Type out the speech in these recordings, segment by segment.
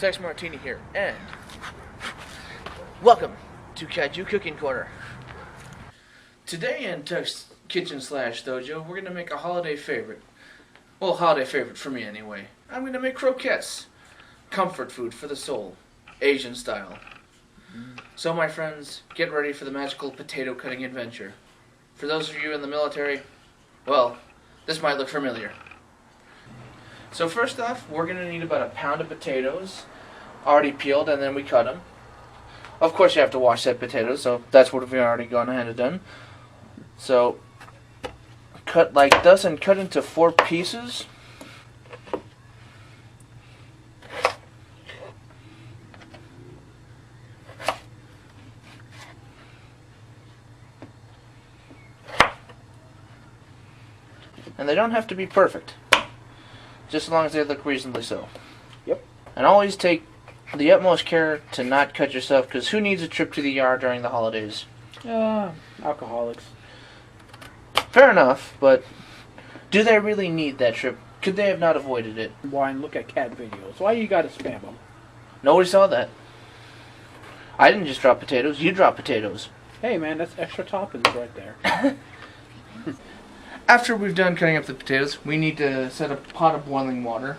Tex Martini here, and welcome to Kaiju Cooking Corner. Today in Tex Kitchen / Dojo, we're going to make a holiday favorite. Well, holiday favorite for me anyway. I'm going to make croquettes. Comfort food for the soul. Asian style. So my friends, get ready for the magical potato cutting adventure. For those of you in the military, well, this might look familiar. So first off, we're going to need about a pound of potatoes, already peeled, and then we cut them. Of course you have to wash that potato, so that's what we've already gone ahead and done. So, cut like this and cut into 4 pieces. And they don't have to be perfect, just as long as they look reasonably so. Yep. And always take the utmost care to not cut yourself, because who needs a trip to the yard during the holidays? Alcoholics. Fair enough, but do they really need that trip? Could they have not avoided it? Why, and look at cat videos. Why you gotta spam them? Nobody saw that. I didn't just drop potatoes, you dropped potatoes. Hey man, that's extra toppings right there. After we've done cutting up the potatoes, we need to set a pot of boiling water.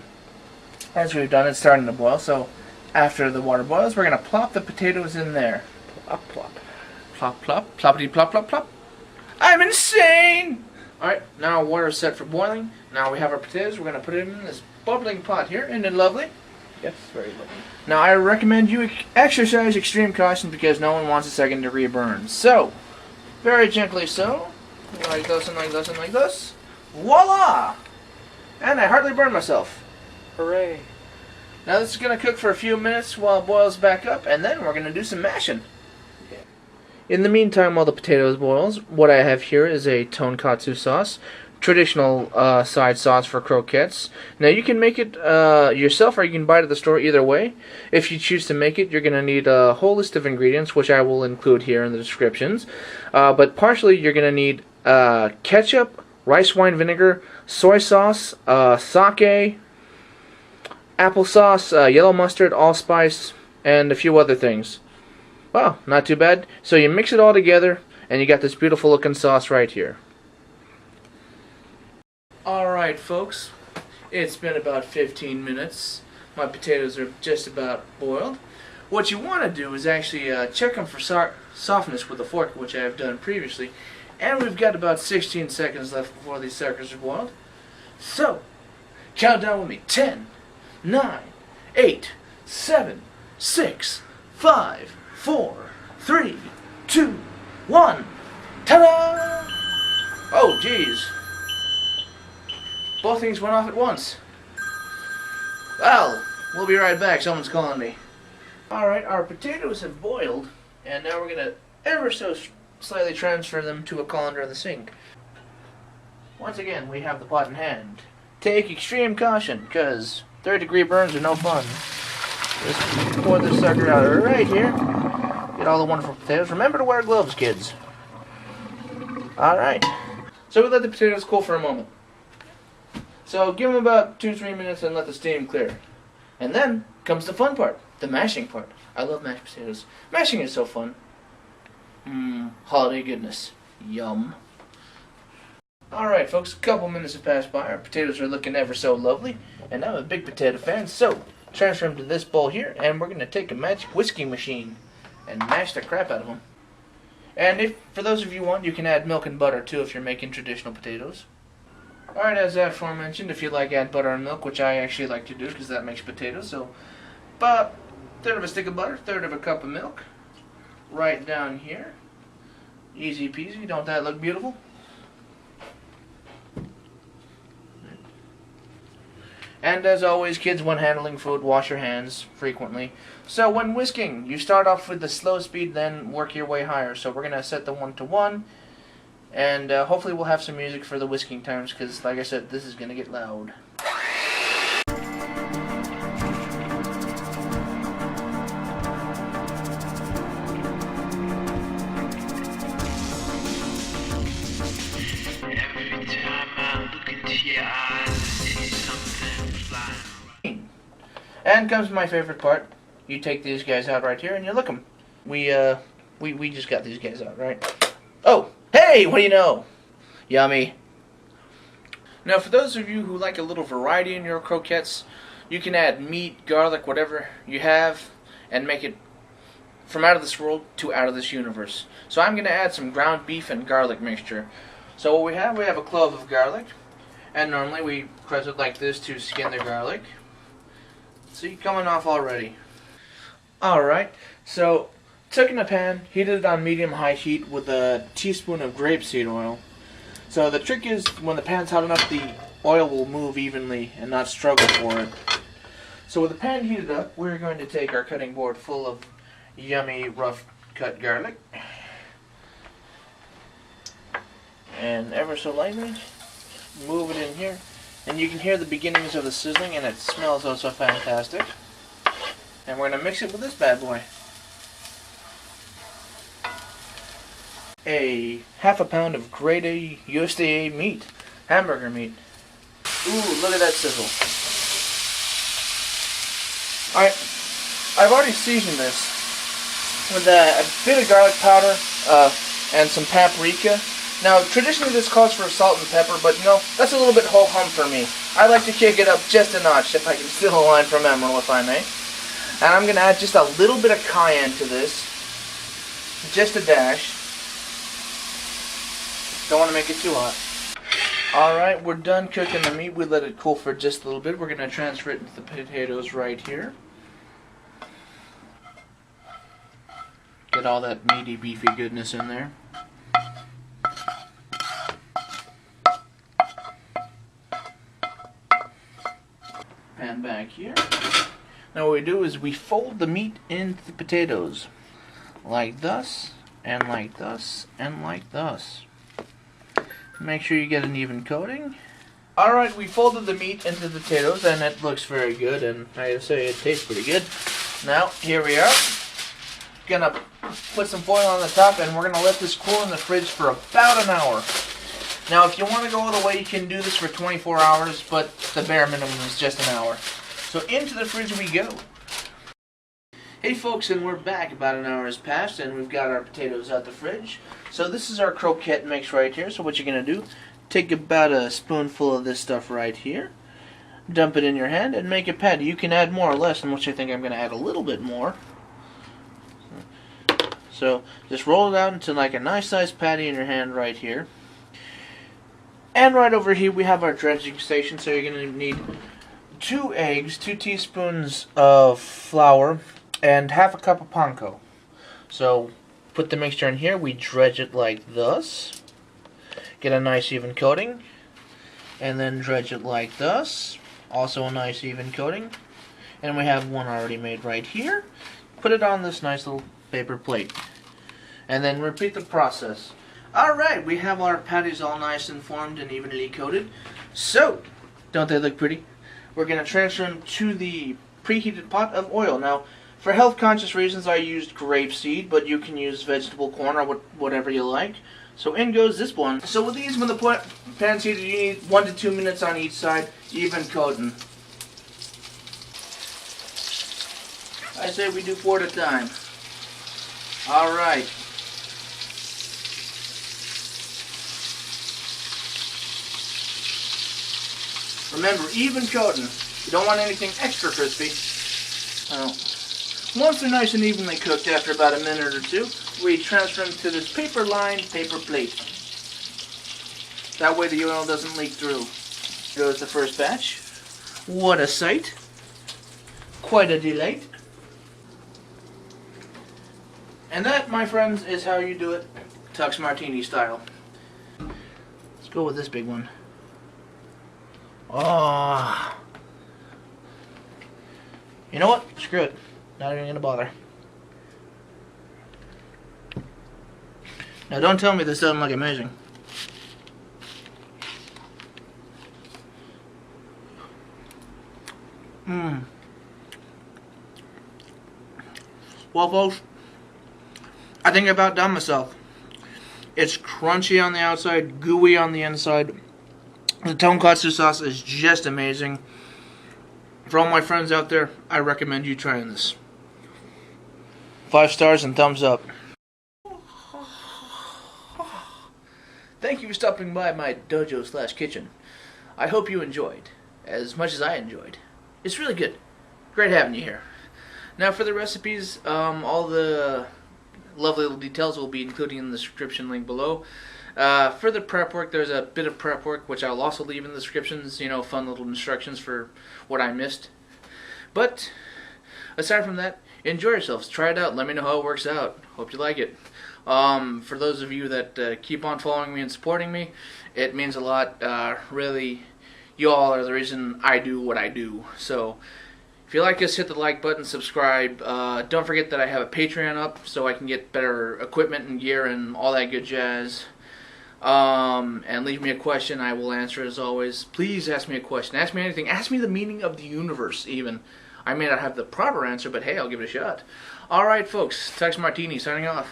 As we've done, it's starting to boil, so after the water boils, we're going to plop the potatoes in there. Plop, plop. Plop, plop, ploppity, plop, plop, plop. I'm insane! Alright, now our water is set for boiling. Now we have our potatoes. We're going to put it in this bubbling pot here. Isn't it lovely? Yes, very lovely. Now, I recommend you exercise extreme caution because no one wants a second-degree burn. So, very gently so. Like this and like this and like this. Voila! And I hardly burned myself. Hooray. Now this is going to cook for a few minutes while it boils back up, and then we're going to do some mashing. Yeah. In the meantime, while the potatoes boils, what I have here is a Tonkatsu Sauce, traditional side sauce for croquettes. Now you can make it yourself, or you can buy it at the store, either way. If you choose to make it, you're going to need a whole list of ingredients, which I will include here in the descriptions. But partially, you're going to need ketchup, rice wine vinegar, soy sauce, sake, applesauce, yellow mustard, allspice, and a few other things. Wow, not too bad. So you mix it all together, and you got this beautiful looking sauce right here. Alright folks, it's been about 15 minutes. My potatoes are just about boiled. What you want to do is actually check them for softness with a fork, which I have done previously. And we've got about 16 seconds left before these suckers are boiled. So, count down with me. 10, 9, 8, 7, 6, 5, 4, 3, 2, 1. Ta-da! Oh, geez. Both things went off at once. Well, we'll be right back. Someone's calling me. Alright, our potatoes have boiled, and now we're going to ever so slightly transfer them to a colander in the sink. Once again, we have the pot in hand. Take extreme caution, because third-degree burns are no fun. Just pour this sucker out right here. Get all the wonderful potatoes. Remember to wear gloves, kids. Alright. So we let the potatoes cool for a moment. So give them about 2-3 minutes and let the steam clear. And then comes the fun part, the mashing part. I love mashed potatoes. Mashing is so fun. Holiday goodness. Yum. Alright folks, a couple minutes have passed by. Our potatoes are looking ever so lovely. And I'm a big potato fan, so transfer them to this bowl here, and we're going to take a magic whisking machine and mash the crap out of them. And if, for those of you who want, you can add milk and butter too if you're making traditional potatoes. Alright, as aforementioned, if you like, add butter and milk, which I actually like to do because that makes potatoes. So, about a third of a stick of butter, third of a cup of milk, right down here. Easy peasy, don't that look beautiful? And as always, kids, when handling food, wash your hands frequently. So when whisking, you start off with the slow speed, then work your way higher. So we're going to set the 1 to 1. And hopefully we'll have some music for the whisking times, because like I said, this is going to get loud. Every time I look into your eyes, I see something flying around. And comes my favorite part. You take these guys out right here and you look them. We just got these guys out, right? Oh, hey, what do you know? Yummy. Now, for those of you who like a little variety in your croquettes, you can add meat, garlic, whatever you have, and make it from out of this world to out of this universe. So I'm going to add some ground beef and garlic mixture. So what we have a clove of garlic, and normally we press it like this to skin the garlic. See, coming off already. Alright, so took in a pan, heated it on medium-high heat with a teaspoon of grapeseed oil. So the trick is, when the pan's hot enough, the oil will move evenly and not struggle for it. So with the pan heated up, we're going to take our cutting board full of yummy, rough-cut garlic. And ever so lightly, move it in here. And you can hear the beginnings of the sizzling, and it smells oh so fantastic. And we're going to mix it with this bad boy. A ½ pound of grade A USDA meat, hamburger meat. Ooh, look at that sizzle. Alright, I've already seasoned this with a bit of garlic powder and some paprika. Now, traditionally this calls for salt and pepper, but you know, that's a little bit ho-hum for me. I like to kick it up just a notch, if I can steal a line from Emerald, if I may. And I'm going to add just a little bit of cayenne to this. Just a dash. Don't want to make it too hot. Alright, we're done cooking the meat. We let it cool for just a little bit. We're going to transfer it into the potatoes right here. Get all that meaty, beefy goodness in there. Pan back here. Now what we do is we fold the meat into the potatoes. Like thus, and like thus, and like thus. Make sure you get an even coating. Alright, we folded the meat into the potatoes, and it looks very good, and I gotta say it tastes pretty good. Now, here we are. Gonna put some foil on the top, and we're gonna let this cool in the fridge for about an hour. Now, if you want to go all the way, you can do this for 24 hours, but the bare minimum is just an hour. So into the fridge we go. Hey folks, and we're back. About an hour has passed, and we've got our potatoes out the fridge. So this is our croquette mix right here. So what you're going to do, take about a spoonful of this stuff right here, dump it in your hand, and make a patty. You can add more or less, in which I think I'm going to add a little bit more. So just roll it out into like a nice sized patty in your hand right here. And right over here we have our dredging station. So you're going to need 2 eggs, 2 teaspoons of flour, and ½ a cup of panko. So put the mixture in here, we dredge it like this, get a nice even coating, and then dredge it like this, also a nice even coating, and we have one already made right here. Put it on this nice little paper plate, and then repeat the process. Alright, we have our patties all nice and formed and evenly coated. So, don't they look pretty? We're going to transfer them to the preheated pot of oil. Now, for health conscious reasons, I used grapeseed, but you can use vegetable corn or whatever you like. So in goes this one. So with these, when the pan's heated, you need 1 to 2 minutes on each side, even coating. I say we do 4 at a time. Alright. Remember, even coating. You don't want anything extra crispy. Once they're nice and evenly cooked after about a minute or 2, we transfer them to this paper-lined paper plate. That way the oil doesn't leak through. Here goes the first batch. What a sight. Quite a delight. And that, my friends, is how you do it Tux Martini style. Let's go with this big one. Oh. You know what? Screw it. Not even gonna bother. Now don't tell me this doesn't look amazing. Well folks, I think I about done myself. It's crunchy on the outside, gooey on the inside. The Tonkatsu sauce is just amazing. For all my friends out there, I recommend you trying this. 5 stars and thumbs up. Thank you for stopping by my dojo slash kitchen. I hope you enjoyed, as much as I enjoyed. It's really good. Great having you here. Now for the recipes, all the lovely little details will be included in the description link below. For the prep work, there's a bit of prep work, which I'll also leave in the descriptions, you know, fun little instructions for what I missed. But, aside from that, enjoy yourselves. Try it out. Let me know how it works out. Hope you like it. For those of you that keep on following me and supporting me, it means a lot. Really, you all are the reason I do what I do. So, if you like this, hit the like button, subscribe. Don't forget that I have a Patreon up so I can get better equipment and gear and all that good jazz. And leave me a question. I will answer as always. Please ask me a question. Ask me anything. Ask me the meaning of the universe even. I may not have the proper answer, but hey, I'll give it a shot. Alright folks, Tex Martini signing off.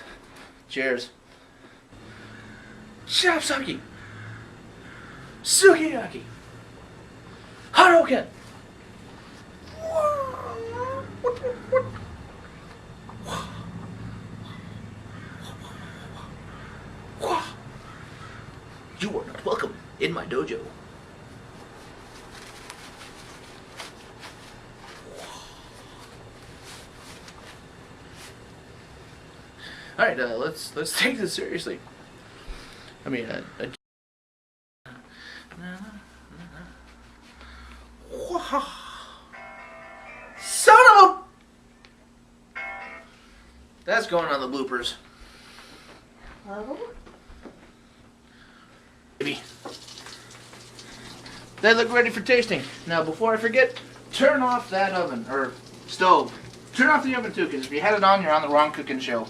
Cheers. Shapsaki. Sukiyaki. Haroken. You are not welcome in my dojo. All right, let's take this seriously. I mean, son of a! That's going on the bloopers. Oh. They look ready for tasting. Now, before I forget, turn off that oven, or stove. Turn off the oven too, because if you had it on, you're on the wrong cooking show.